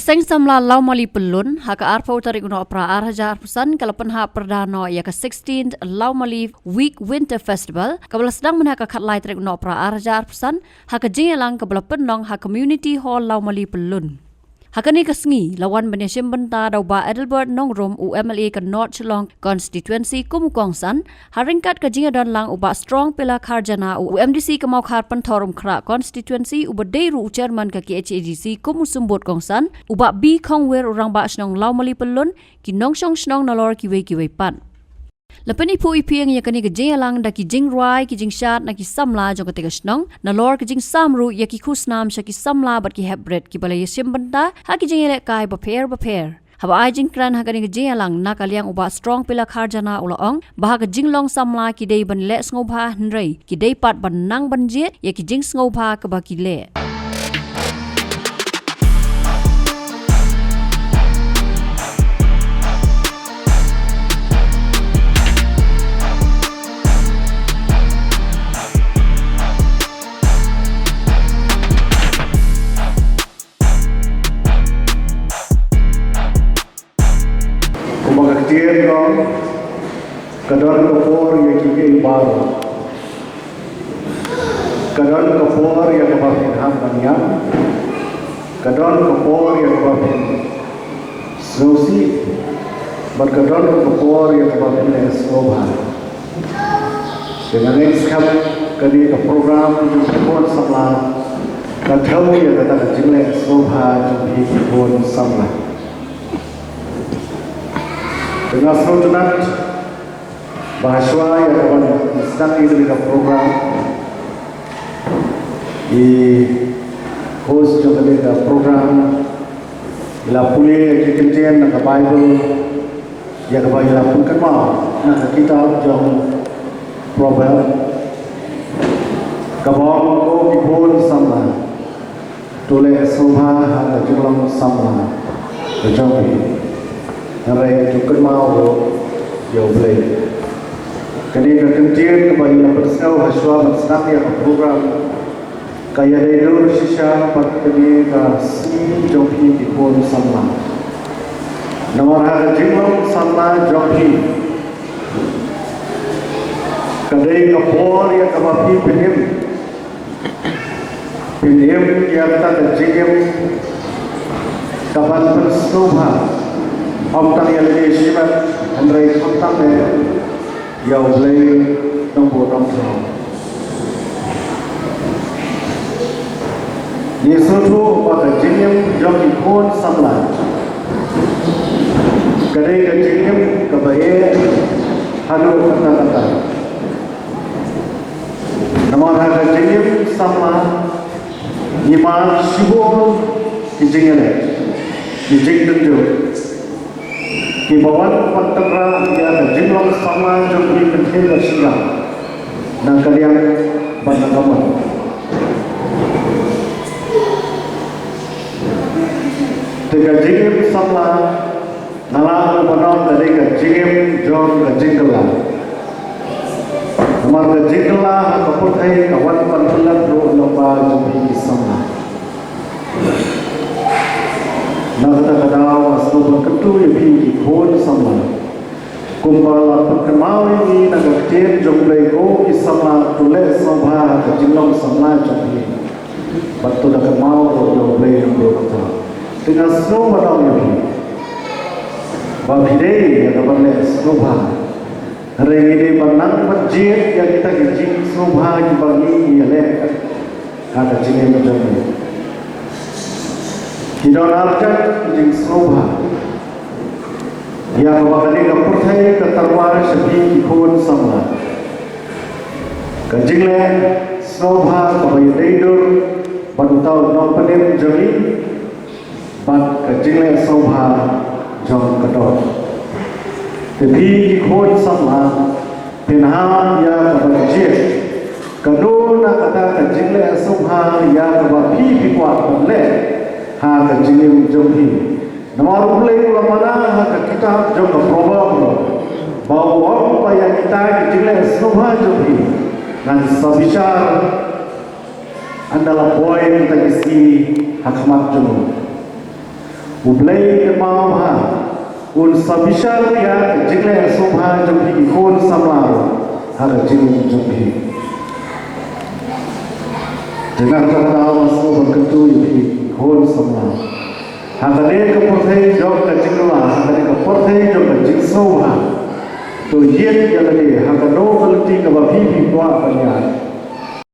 Kaseng samla lau mali pelun haka arpa utarik uno pra arhaja arpusan kalapan ha perdana ya ke 16th lau mali week winter festival kabala sedang menha ka khatlai tarik uno pra arhaja arpusan haka jingelang kabala penong ha community hall lau mali pelun. Haka ni kasngi lawan benyashim benta dau ba Adelbert Nongrum UMLA ke North Chelong constituency kumukongsan haringkat ke jingadon lang uba strong pila kharjana UMDC ke mau khar penthorum khra constituency uba deiru chairman ke KHADC kumusumbot kongsan uba bi khongwer urang ba snong laumali pelun ki nongshong snong nalor kiwe pan. Lepeni pui piang ya kani ke jingalang da ki jingrai ki jingshat na ki samla jong ke snong nalor ke jing samru ya ki khusnam sha ki samla bat ki hebret ki balai sim benda ha ki jingele kai ba pair haba ai jing kran ha kani ke jingalang na kaliang uba strong pila kharjana ulaong bah ke jinglong samla ki dei ban le sngoba hnrei ki dei pat ban nang ban je ya ki jing sngoba ka ba ki le Kadang kapur yang kiki baru, kadang kapur yang kebapin hamdaniam, kadang kapur yang kebapin snosi, berkadang kapur yang kebapin esloba. Dengan next kali ke program yang kebun samla, kadang yang kata jilek esloba jadi kebun samla. Dengan serutunan bahasa yang kawan sedang ini dalam program di host juga dalam program bila pulih kekentian nak Bible ya kebayi lapun kan mau nak kitab jauh program kabang ko kibun sama tulis soha hal jualan sama jauh Narai cukup mau jauh beli. Kini kekentian kebayi lapun sel haswa bersenang yang program kaya dulu sisa perkini si joki dipun sama. Nomor harga jumlah sama joki. Kadai kapol yang kapapi pinim yang tak jigem kapan bersnoha. Omtang yang lebih sifat Andrei omtang yang boleh nombor Yesus tu pada jenim jom ikon samla. Kadai kejenim kebaik halu kata-kata. Nama harga jenim sama iman sibuk dijengele, dijeng tentu. Di bawah pantera dia jumlah sama jumlah kecil siang dan kalian banyak kawan. Tiga jingim sama nalar benar dari kejingim jom kejingkelah. Nomor kejingkelah keputai kawan pantulan dua lomba jumlah sama. Nak kadang asal ketu yang pun sama. Kumpul perkemau ini nak kecil jumlah go sama tulis sama kejilong sama jumlah. Betul nak mau jumlah yang berapa. Dengan semua orang ini, babidei yang kabarnya semua. Hari ini benang berjih yang kita kecil semua dibagi oleh ada jenis macam ini. Kita artikan jing sloba. Yang bakal dikapurtai keterwar sepi ikon sama. Kajingle sloba kabayu tidur bantau nompenim jeli. Bat kajingle sloba jom kedot. Tapi ikon sama pinha ya kabajir. Kaduna kata kajingle sloba ya kabapi bikuat boleh. Ha kajingim jomhi. Nomor mulai ulamana ha kita jom program bahawa apa yang kita kajingle sloba jomhi. Dan sebisar adalah poin kita isi hakmat jom. Ublay ke mau ha, un sabishar ya jingle sobha jompi khon samlar har jing jompi. Jangan kata masuk berkentu jompi khon samlar. Hakane ke porthai jom ke jingla, hakane ke porthai jom ke jing sobha. To yet yalade hakano kalti ke babi kwa panyan.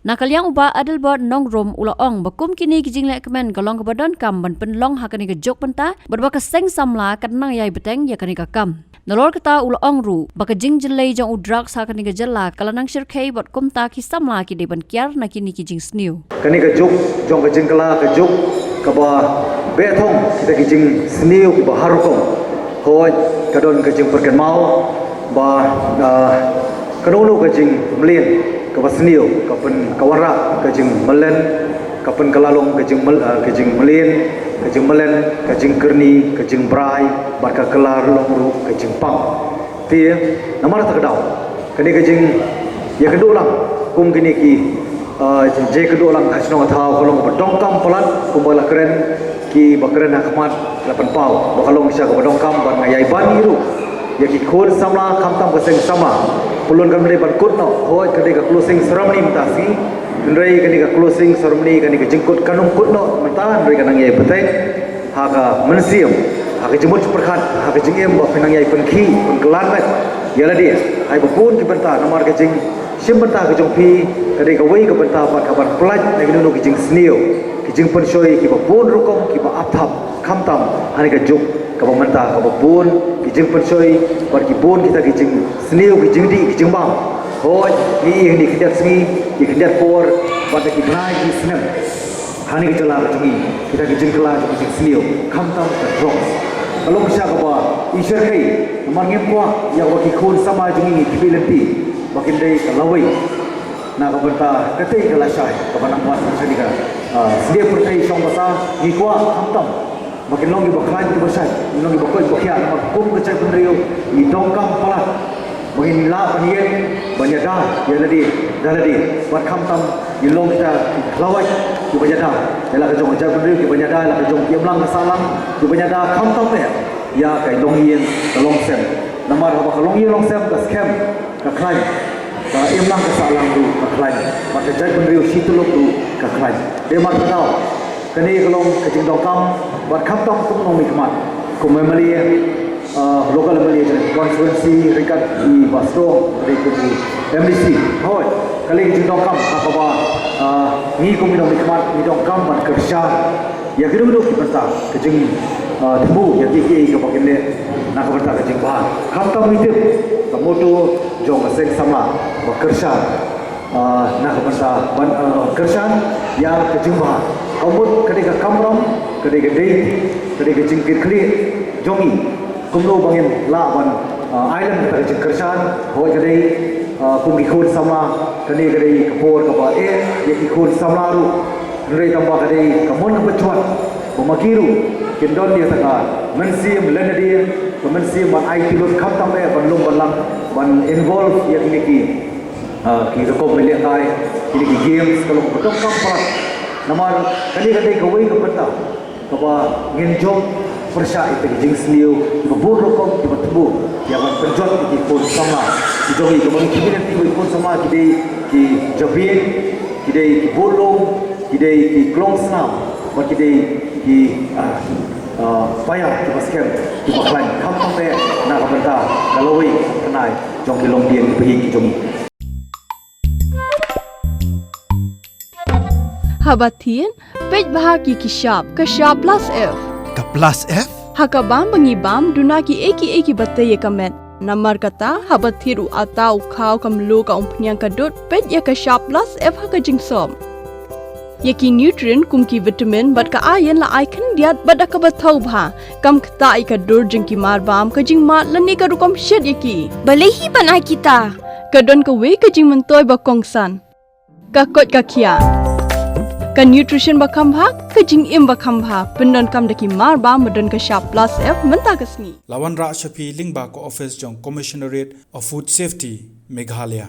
Nakaliang uba Adelbert Nongrom ulaong bakum kini kijing lek kemen kalong kebadan kam ban penlong hakani ke jok penta berbaka seng samla kanang yai beteng ya kani ka kam. Nalor kata ulaong ru baka jing jelai jang udrak sakani ke jela kalanang shirkei bot kum ta ki samla ki deban kiar na kini kijing sniu. Kani ke jok jong ke jing kala ke jok ka ba betong kita kijing sniu ki ba harukom. Hoi kadon ke jing perken mau ba kanunu ke jing mlin Kawasnio, kapan kawara, kajing melen, kapan kalalong kajing melin, kajing melen, kajing kerni, kajing brai, barka kelar longru, kajing pang. Tiya, nama tak kedau. Kini kajing ya kedua lang, kum kini ki, je kedua lang kasih nama tahu kalau berdongkam pelan, kum bala keren ki bakeren hakmat 8 pau, bakalong bisa berdongkam bar ngayai ban iru, ya ki khon samla kamtam keseng sama. Pulun kami dapat kutno, hoi kami ke closing ceremony mentasi, kendrai kami ke closing ceremony kami ke jengkut kanung kutno mentah, kendrai kanang yai peteng, haka mensiam, haka jemut perkat, haka jengem bawa penang yai penki, penkelan bet, yalah dia, hai bapun ke bentah, nomor ke jeng, sim bentah ke jengpi, kami ke wei ke bentah buat kabar pelaj, lagi nunu ke jeng sniu, ke jeng pensoi, ke bapun rukom, ke bapap, kamtam, hari ke juk. Kau mentah, kau pun kijing pensoi, berkibun kita kijing seniu, kijing di, kijing bang. Hoi, ini kidat seni, kidat por, pada kiblai kisnem. Hani kejelah kijing, kita kijing kelah kijing seniu, kamtam terus. Kalau bisa kau isyer kai, nomor ngepwa, yang bagi khun sama jingi kibilanti, bagi day kalawai. Nah kau mentah, ketai kelasai, kau nak buat macam ni kan? Sedia perkai song basah, ngikwa kamtam. Makin long ibu kain ibu saya, long ibu kau ibu kia, nama kum kecai pendiriu, i dongkam pelat, makin la panian, banyak dah, ya ladi, buat kamtam, i long kita lawai, ibu banyak dah, ialah kejong kecai pendiriu, ibu banyak dah, ialah kejong kiamlang kesalang, ibu banyak dah kamtam ni, ya kai long yen, long sem, nama apa long yen long sem, ke scam, ke klaim, ke kiamlang kesalang tu, ke klaim, buat kecai pendiriu situ lok tu, ke klaim, dia mat tahu. Kini kalau kecing dongkam buat kamtam tu menong nikmat. Kumemali lokal mali konferensi rekat di Basro dari kubu MDC. Hoi, kali kecing dongkam apa ni kuminong nikmat ni dongkam buat kerja. Ya kedua kita kecing tebu ya tiki ke bagian ni nak berta kecing bahan. Kamtam itu kemudian jom asing sama bekerja. Nak berta kerja ya kecing bahan. Kamu ketika kamram, ketika day, ketika jengkir kiri, jongi, kumlo bangin lawan island ketika jengkersan, hoi kedai kumikun sama, kedai kapur kapal yang ikut sama ru, kedai tambah kedai kamun kebetulan, pemakiru, kendon dia tengah, mensim lena dia, mensim ban IT lut kam tambah ban lom ban ban involve yang ini kita kau melihat tay, ini games kalau betul kampat. Nama kali kawai ke peta, kapa ngenjong persya itu jing seliu, kebun rokok kebun tebu, yang penjot di pun sama, di jogi kebun kibiran di pun sama, di jabin, di bolong, di klong senam, di payah di basket, di baklain, kam sampai nak peta, kalau wei kenai, jong di lombian di pergi jogi. Habatin, pej bahagi kishap, kashap plus F. Ka plus F? Hakabam bangibam dunaki eki bataya kamet. Namar kata habathiru atau kau kamlu ka umpnyang kadut pej ya kashap plus F haka jingsom. Yaki nutrient kumki vitamin bat ka ayan la icon diat bat ka bathau bha. Kam kta ika dur jingki mar bam ka jing mat lani ka rukom shed yaki. Balehi panai kita. Kadon ka we ka jing mentoy ba kongsan. Ka kot ka kia. Ka nutrition bakam bha, ka jing im bakam bha, pendon kam daki mar ba medon ka sharp plus F menta kasni. Lawan Ra Shafi Lingba ko office jong Commissionerate of Food Safety Meghalaya.